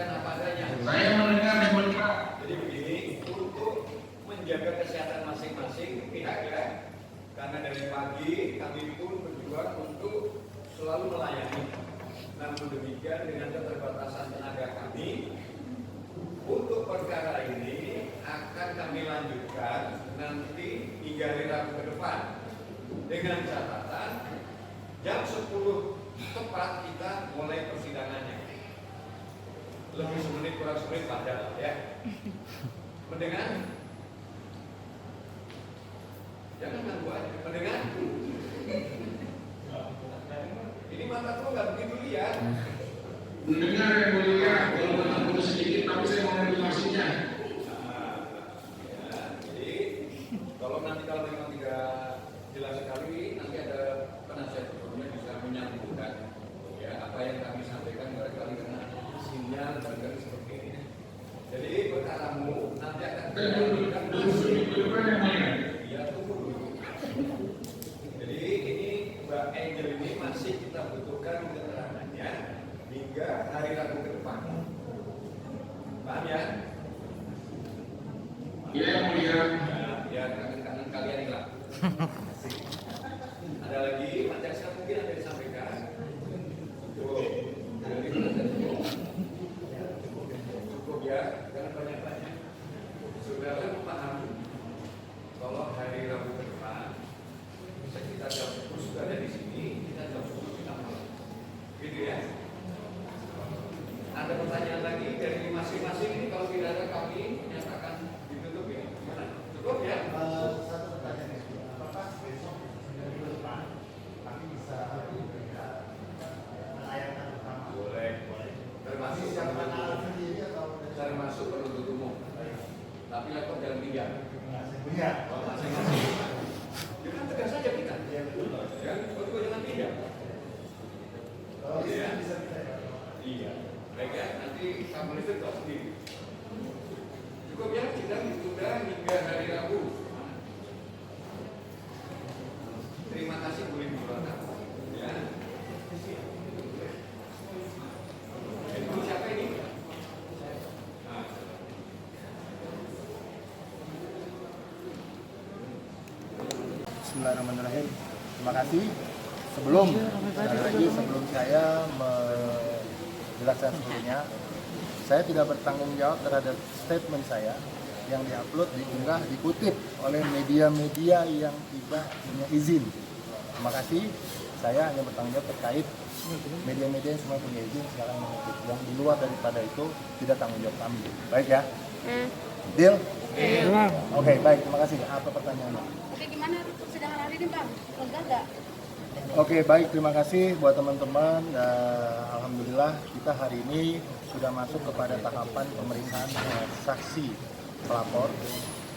sampaikan apa adanya. Saya mendengar dan melihat. Jadi begini, untuk menjaga kesehatan masing-masing pihak ya, karena dari pagi kami pun berjuang untuk selalu melayani. Namun demikian dengan keterbatasan tenaga kami, untuk perkara ini akan kami lanjutkan nanti hingga hari Rabu ke depan dengan catatan jam 10 tepat kita mulai persidangannya. Lebih semenit kurang semenit pada ya. Mendengar? Jangan ganggu aja. Mendengar? Ini mata tuh nggak begitu lihat. Mendengar yang mulia, walaupun aku sedikit, tapi saya mau menjelaskannya. Jadi kalau memang tidak jelas sekali, nanti ada penasihat hukumnya bisa menyambungkan ya apa yang kami sampaikan barangkali karena sinyal barangkali seperti ini. Jadi perkaramu nanti akan dilanjutkan. Ya tunggu dulu. Jadi ini Mbak Angel ini masih kita butuhkan keterangannya hingga hari Rabu ke depan. Paham ya? Ya, yang mulia. Ya, kangen kalian hilang. Ada lagi, Pancasila mungkin ada disampaikan. Cukup ya, jangan banyak-banyak. Saudara memahami kalau hari Rabu ke depan sekitar jam 10 sudah ada di sini, kita jam 10 kita mulai. Gitu ya. Ada pertanyaan lagi dari masing-masing ini, kalau tidak ada kami menyatakan ditutup ya. Gimana? Cukup ya? Satu pertanyaan, apakah besok minggu depan kami bisa menayangkan bersama? Boleh. Termasuk termasuk penuntut umum. Tapi lapor jangan pinjam. Iya. Kalau masing-masing. Ya kan tegas saja kita. Iya betul. Ya, kalau jangan pinjam. Kalau bisa kita. Iya. Baik ya, nanti kamu itu tahu sendiri. Cukup ya, kita ditunda hingga hari Rabu. Terima kasih Bu Ibu ya. Itu siapa ini? Nah. Bismillahirrahmanirrahim. Terima kasih. Sebelum saya menjelaskan seluruhnya, saya tidak bertanggung jawab terhadap statement saya yang diupload, diunggah, dikutip oleh media-media yang tidak punya izin. Terima kasih. Saya hanya bertanggung jawab terkait media-media yang semua punya izin sekarang mengutip. Yang di luar daripada itu tidak tanggung jawab kami. Baik ya? Deal? Oke, baik. Terima kasih. Apa pertanyaannya? Oke, gimana persidangan hari ini, Bang? Lega nggak? Oke, baik. Terima kasih buat teman-teman. Alhamdulillah kita hari ini sudah masuk kepada tahapan pemeriksaan saksi pelapor,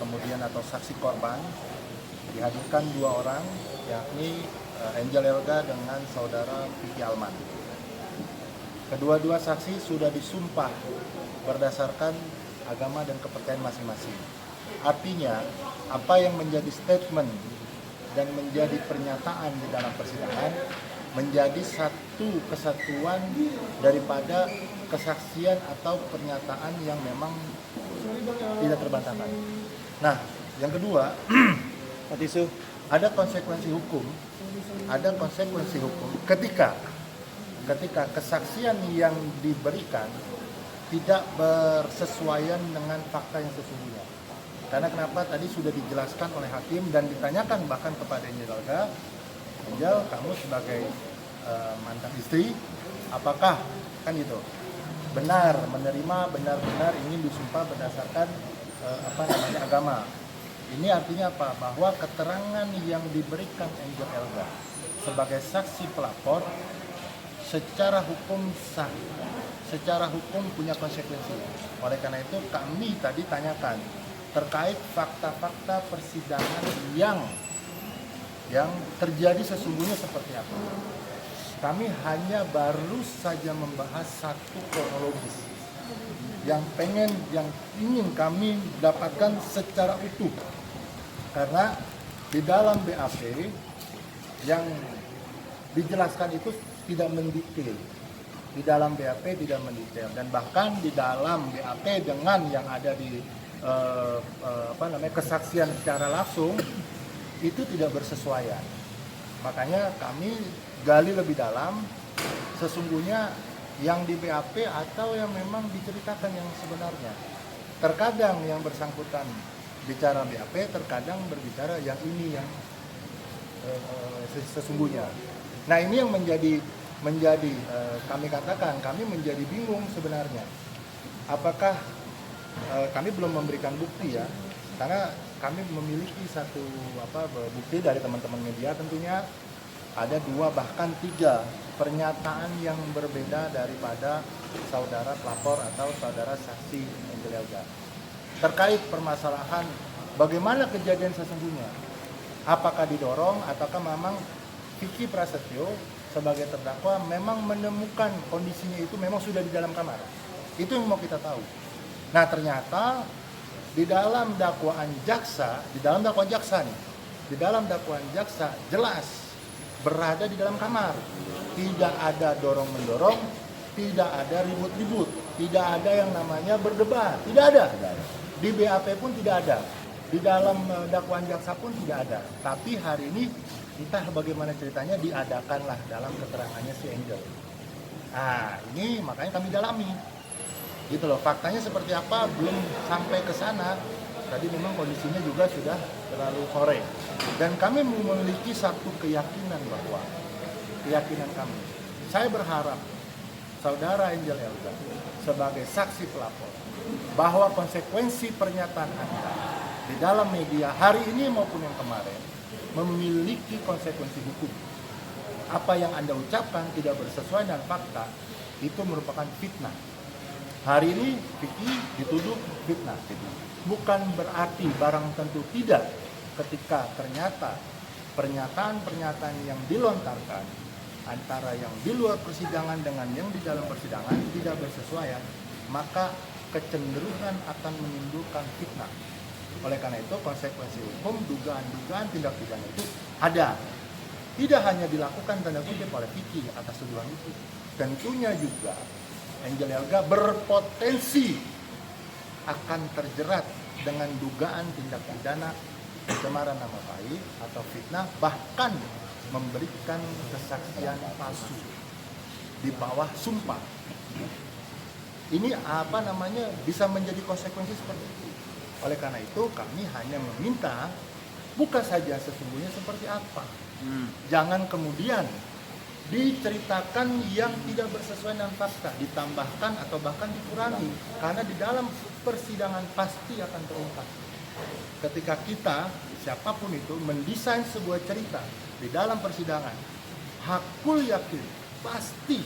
kemudian atau saksi korban. Dihadirkan 2 orang, yakni Angel Elga dengan saudara Vicky Alman. Kedua-dua saksi sudah disumpah berdasarkan agama dan kepercayaan masing-masing. Artinya, apa yang menjadi statement dan menjadi pernyataan di dalam persidangan menjadi satu kesatuan daripada kesaksian atau pernyataan yang memang tidak terbantahkan. Nah, yang kedua, ada konsekuensi hukum. Ada konsekuensi hukum ketika kesaksian yang diberikan tidak bersesuaian dengan fakta yang sesungguhnya. Karena kenapa tadi sudah dijelaskan oleh hakim dan ditanyakan bahkan kepada Angel Elga, Angel, kamu sebagai mantan istri, apakah kan itu benar menerima benar-benar ingin disumpah berdasarkan agama. Ini artinya apa? Bahwa keterangan yang diberikan Angel Elga sebagai saksi pelapor secara hukum sah, secara hukum punya konsekuensi. Oleh karena itu kami tadi tanyakan terkait fakta-fakta persidangan yang terjadi sesungguhnya seperti apa. Kami hanya baru saja membahas satu kronologis yang ingin kami dapatkan secara utuh. Karena di dalam BAP yang dijelaskan itu tidak mendetail. di dalam BAP tidak mendetail, dan bahkan di dalam BAP dengan yang ada di kesaksian secara langsung itu tidak bersesuaian. Makanya kami gali lebih dalam sesungguhnya yang di BAP atau yang memang diceritakan yang sebenarnya. Terkadang yang bersangkutan bicara BAP, terkadang berbicara yang ini yang sesungguhnya. Nah, ini yang menjadi kami katakan kami menjadi bingung sebenarnya. Apakah kami belum memberikan bukti ya, karena kami memiliki satu bukti dari teman-teman media, tentunya ada 2 bahkan 3 pernyataan yang berbeda daripada saudara pelapor atau saudara saksi Angel Elga terkait permasalahan bagaimana kejadian sesungguhnya. Apakah didorong ataukah memang Vicky Prasetyo sebagai terdakwa memang menemukan kondisinya itu memang sudah di dalam kamar. Itu yang mau kita tahu. Nah, ternyata di dalam dakwaan jaksa jelas berada di dalam kamar. Tidak ada dorong-mendorong, tidak ada ribut-ribut, tidak ada yang namanya berdebat, tidak ada. Di BAP pun tidak ada. Di dalam dakwaan jaksa pun tidak ada. Tapi hari ini entah bagaimana ceritanya diadakanlah dalam keterangannya si Angel. Nah, ini makanya kami dalami. Gitu loh, faktanya seperti apa belum sampai ke sana. Tadi memang kondisinya juga sudah terlalu sore. Dan kami memiliki satu keyakinan bahwa kami. Saya berharap saudara Angel Elga sebagai saksi pelapor bahwa konsekuensi pernyataan Anda di dalam media hari ini maupun yang kemarin memiliki konsekuensi hukum. Apa yang Anda ucapkan tidak bersesuaian dengan fakta, itu merupakan fitnah. Hari ini Vicky dituduh fitnah. Bukan berarti barang tentu tidak ketika ternyata pernyataan-pernyataan yang dilontarkan antara yang di luar persidangan dengan yang di dalam persidangan tidak bersesuaian, maka kecenderungan akan menimbulkan fitnah. Oleh karena itu konsekuensi hukum, dugaan-dugaan tindak pidana itu ada. Tidak hanya dilakukan tanda kutip oleh Vicky atas tuduhan itu, tentunya juga Angel Elga berpotensi akan terjerat dengan dugaan tindak pidana pencemaran nama baik atau fitnah, bahkan memberikan kesaksian palsu di bawah sumpah. Ini bisa menjadi konsekuensi seperti itu. Oleh karena itu kami hanya meminta buka saja sesungguhnya seperti apa. Jangan kemudian diceritakan yang tidak bersesuaian dengan fakta, ditambahkan atau bahkan dikurangi, karena di dalam persidangan pasti akan terungkap. Ketika kita, siapapun itu, mendesain sebuah cerita di dalam persidangan, hakul yakin pasti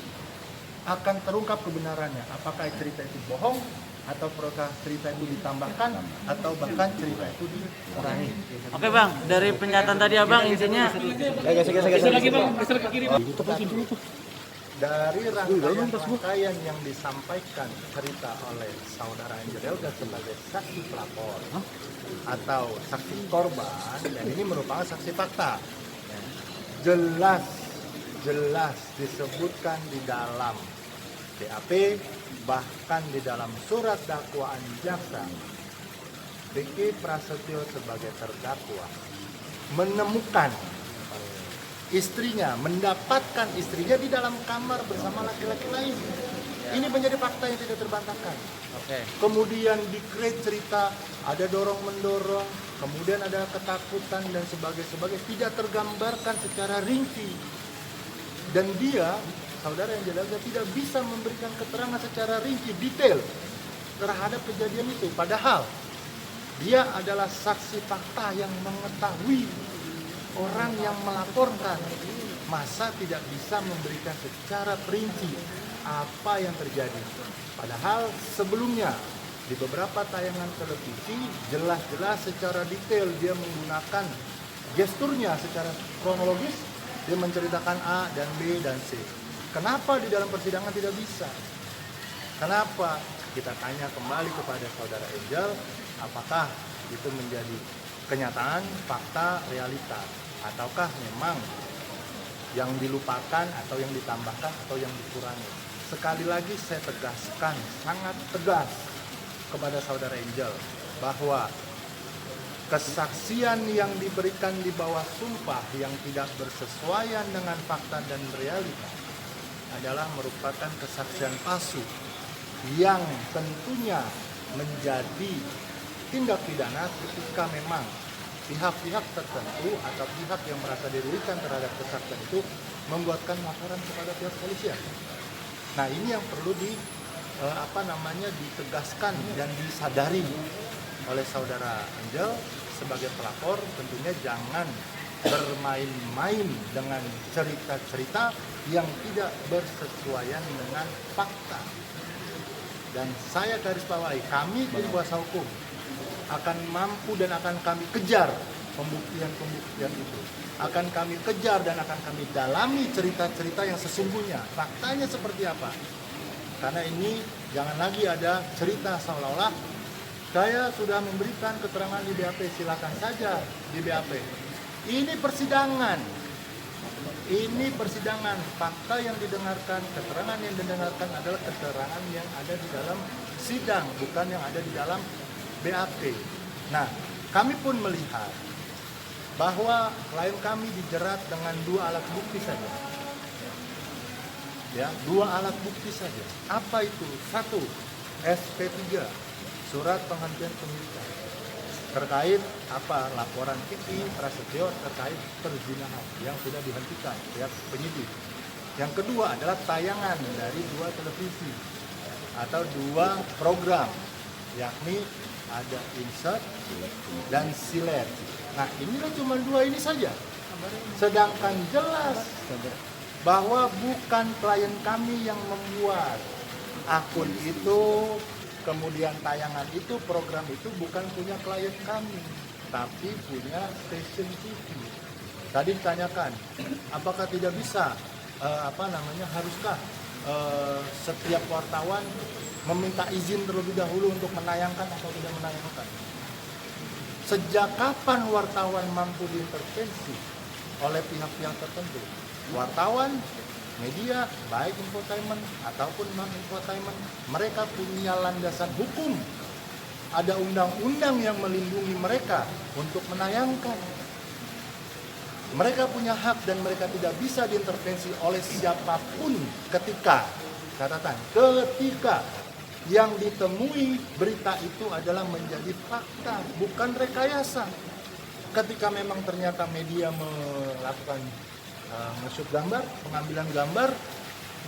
akan terungkap kebenarannya. Apakah cerita itu bohong, atau apakah cerita itu ditambahkan, atau bahkan cerita itu dikurangi. Oke Bang, dari pernyataan tadi Abang intinya dari rangkaian yang disampaikan cerita oleh saudara Angel Elga sebagai saksi pelapor atau saksi korban, dan ini merupakan saksi fakta, jelas disebutkan di dalam BAP, bahkan di dalam surat dakwaan jaksa, Vicky Prasetyo sebagai terdakwa menemukan istrinya, mendapatkan istrinya di dalam kamar bersama laki-laki lain. Ini menjadi fakta yang tidak terbantahkan. Kemudian di-create cerita, ada dorong-mendorong, kemudian ada ketakutan dan sebagainya, tidak tergambarkan secara rinci. Dan dia, saudara Angel Elga, tidak bisa memberikan keterangan secara rinci, detail terhadap kejadian itu. Padahal dia adalah saksi fakta yang mengetahui orang yang melaporkan, masa tidak bisa memberikan secara perinci apa yang terjadi. Padahal sebelumnya di beberapa tayangan televisi jelas-jelas secara detail dia menggunakan gesturnya secara kronologis, dia menceritakan A dan B dan C. Kenapa di dalam persidangan tidak bisa? Kenapa? Kita tanya kembali kepada saudara Angel, apakah itu menjadi kenyataan, fakta, realita, ataukah memang yang dilupakan atau yang ditambahkan atau yang dikurangi. sekali lagi saya tegaskan, sangat tegas kepada saudara Angel bahwa kesaksian yang diberikan di bawah sumpah yang tidak bersesuaian dengan fakta dan realita adalah merupakan kesaksian palsu yang tentunya menjadi tindak pidana ketika memang pihak-pihak tertentu atau pihak yang merasa dirugikan terhadap kesaksian itu membuatkan laporan kepada pihak polisian. Nah, ini yang perlu ditegaskan dan disadari oleh saudara Angel sebagai pelapor. Tentunya jangan bermain-main dengan cerita-cerita yang tidak bersesuaian dengan fakta. Dan saya garis bawahi, kami tim kuasa hukum akan mampu dan akan kami kejar pembuktian-pembuktian itu. Akan kami kejar dan akan kami dalami cerita-cerita yang sesungguhnya. Faktanya seperti apa? Karena ini jangan lagi ada cerita seolah-olah saya sudah memberikan keterangan di BAP, silakan saja di BAP. Ini persidangan. Ini persidangan. Fakta yang didengarkan, keterangan yang didengarkan adalah keterangan yang ada di dalam sidang, bukan yang ada di dalam BAP. Nah, kami pun melihat bahwa klien kami dijerat dengan 2 alat bukti saja. Ya, 2 alat bukti saja. Apa itu? 1, SP3, surat penghentian penyidikan. Terkait laporan Kiki Prasetyo terkait perzinahan yang sudah dihentikan pihak penyidik. Yang kedua adalah tayangan dari 2 televisi atau 2 program, yakni ada Insert dan Silet. Nah, inilah cuma 2 ini saja. Sedangkan jelas bahwa bukan klien kami yang membuat akun itu, kemudian tayangan itu, program itu bukan punya klien kami, tapi punya stasiun TV. Tadi ditanyakan, apakah tidak bisa, haruskah setiap wartawan meminta izin terlebih dahulu untuk menayangkan atau tidak menayangkan? Sejak kapan wartawan mampu diintervensi oleh pihak-pihak tertentu? Wartawan, media, baik infotainment ataupun non-infotainment, mereka punya landasan hukum. Ada undang-undang yang melindungi mereka untuk menayangkan. Mereka punya hak dan mereka tidak bisa diintervensi oleh siapapun ketika yang ditemui berita itu adalah menjadi fakta, bukan rekayasa. Ketika memang ternyata media melakukan nge-shoot gambar, pengambilan gambar,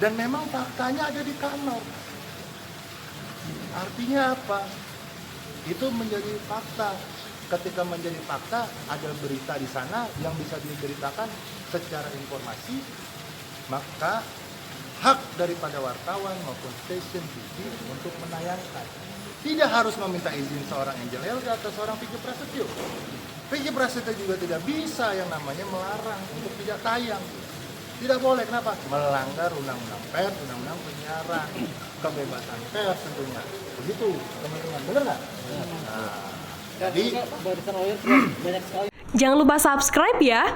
dan memang faktanya ada di kamar. Artinya apa? Itu menjadi fakta. Ketika menjadi fakta, ada berita di sana yang bisa diberitakan secara informasi, maka hak daripada wartawan maupun stasiun TV untuk menayangkan. Tidak harus meminta izin seorang Angel Helga atau seorang Vicky Prasetyo. Vicky Prasetyo juga tidak bisa yang namanya melarang untuk tidak tayang. Tidak boleh, kenapa? Melanggar undang-undang pers, undang-undang penyiaran, kebebasan pers tentunya. Begitu, teman-teman. Benar nggak? Nah, jadi jangan lupa subscribe ya.